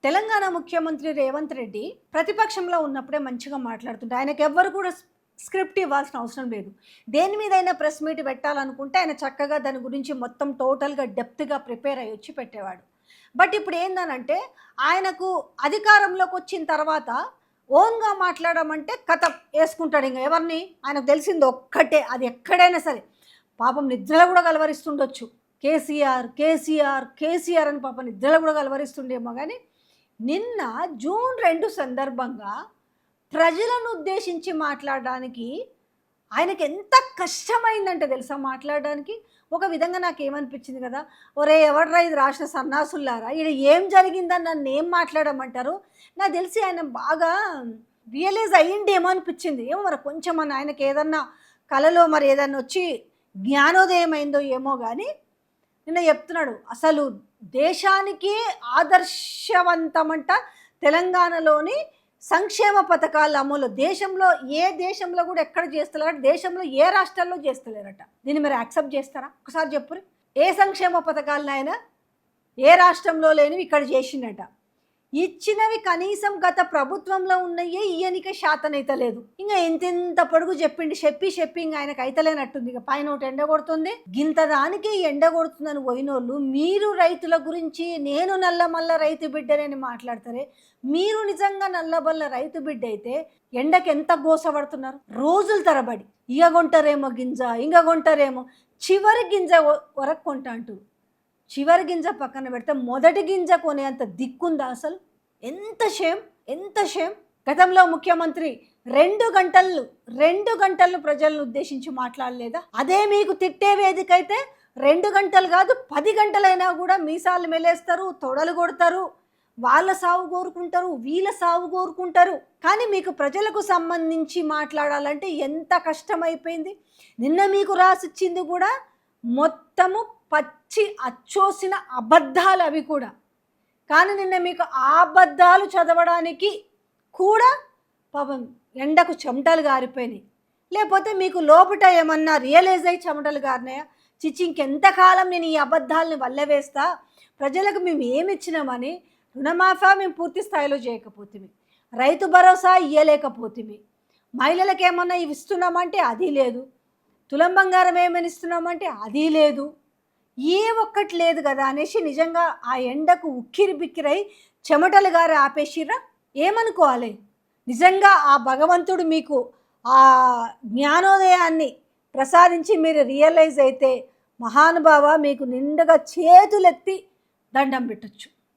తెలంగాణ ముఖ్యమంత్రి రేవంత్ రెడ్డి ప్రతిపక్షంలో ఉన్నప్పుడే మంచిగా మాట్లాడుతుంటే ఆయనకు ఎవ్వరు కూడా స్క్రిప్ట్ ఇవ్వాల్సిన అవసరం లేదు. దేని మీదైనా ప్రెస్ మీట్ పెట్టాలనుకుంటే ఆయన చక్కగా దాని గురించి మొత్తం టోటల్గా డెప్త్గా ప్రిపేర్ అయ్యి వచ్చి పెట్టేవాడు. బట్ ఇప్పుడు ఏందనంటే ఆయనకు అధికారంలోకి వచ్చిన తర్వాత ఓన్గా మాట్లాడమంటే కథ వేసుకుంటాడు. ఇంకా ఎవరిని ఆయనకు తెలిసింది ఒక్కటే, అది ఎక్కడైనా సరే పాపం నిద్రలో కూడా కలవరిస్తుండొచ్చు. కేసీఆర్ కేసీఆర్ కేసీఆర్ అని పాపం నిద్రలో కూడా కలవరిస్తుండేమో. కానీ నిన్న జూన్ 2 సందర్భంగా ప్రజలను ఉద్దేశించి మాట్లాడడానికి ఆయనకి ఎంత కష్టమైందంటే తెలుసా మాట్లాడడానికి. ఒక విధంగా నాకేమనిపించింది కదా, ఒరే ఎవడ్రా ఇది రాసిన సన్నాసుల్లారా, ఇది ఏం జరిగిందని నన్ను ఏం మాట్లాడమంటారు. నాకు తెలిసి ఆయన బాగా రియలైజ్ అయ్యిండేమో అనిపించింది. ఏమో మరి కొంచెం అని ఆయనకి ఏదన్నా కళలో మరి ఏదన్నా వచ్చి జ్ఞానోదయం అయిందో ఏమో. కానీ నిన్న చెప్తున్నాడు అసలు దేశానికి ఆదర్శవంతమంట తెలంగాణలోని సంక్షేమ పథకాల అమలు. ఏ దేశంలో కూడా ఎక్కడ చేస్తలేరట, దేశంలో ఏ రాష్ట్రాల్లో చేస్తలేరట. దీన్ని మీరు యాక్సెప్ట్ చేస్తారా? ఒకసారి చెప్పురి. ఏ సంక్షేమ పథకాలను ఆయన ఏ రాష్ట్రంలో లేనివి ఇక్కడ చేసిండట. ఇచ్చినవి కనీసం గత ప్రభుత్వంలో ఉన్నయే ఈయనకే శాతనైతే లేదు. ఇంకా ఇంత పొడుగు చెప్పి ఇంకా ఆయనకు అయితలేనట్టుంది. ఇక పైన ఒకటి ఎండగొడుతుంది, గింత దానికి ఎండగొడుతుందని పోయినోళ్ళు మీరు రైతుల గురించి నేను నల్లమల్ల రైతు బిడ్డనని మాట్లాడతారే. మీరు నిజంగా నల్లబల్ల రైతు బిడ్డ అయితే ఎండకి ఎంత గోసపడుతున్నారు రోజుల తరబడి. ఇక కొంటారేమో గింజ, ఇంక కొంటారేమో, చివరి గింజ వరకు కొంటా అంటూ చివరి గింజ పక్కన పెడితే మొదటి గింజ కొనేంత దిక్కుందా అసలు? ఎంత షేమ్. గతంలో ముఖ్యమంత్రి 2 గంటలు ప్రజలను ఉద్దేశించి మాట్లాడలేదా? అదే మీకు తిట్టే వేదిక అయితే 2 గంటలు కాదు 10 గంటలైనా కూడా మీసాలు మెలేస్తారు, తొడలు కొడతారు, వాళ్ళ సాగు కోరుకుంటారు, వీళ్ళ సాగు కోరుకుంటారు. కానీ మీకు ప్రజలకు సంబంధించి మాట్లాడాలంటే ఎంత కష్టమైపోయింది. నిన్న మీకు రాసిచ్చింది కూడా మొత్తము పచ్చి అచ్చోసిన అబద్ధాలు అవి కూడా. కానీ నిన్న మీకు ఆ అబద్ధాలు చదవడానికి కూడా పాపం ఎండకు చెమటలు గారిపోయినాయి. లేకపోతే మీకు లోపట ఏమన్నా రియలైజ్ అయ్యి చెమటలు గారినాయా? ఇంకెంతకాలం నేను ఈ అబద్ధాలని వల్లవేస్తా, ప్రజలకు మేము ఏమి ఇచ్చినామని, రుణమాఫా మేము పూర్తి స్థాయిలో చేయకపోతుంది, రైతు భరోసా ఇయ్యలేకపోతుంది, మహిళలకు ఏమన్నా ఇవి ఇస్తున్నామంటే అది లేదు, తులం బంగారం ఏమైనా ఇస్తున్నామంటే అది లేదు, ఏ ఒక్కటి లేదు కదా అనేసి నిజంగా ఆ ఎండకు ఉక్కిరి బిక్కిరై చెమటలు గారు ఆపేసిర్రా? ఏమనుకోవాలి? నిజంగా ఆ భగవంతుడు మీకు ఆ జ్ఞానోదయాన్ని ప్రసాదించి మీరు రియలైజ్ అయితే మహానుభావ మీకు నిండుగా చేతులెత్తి దండం పెట్టొచ్చు.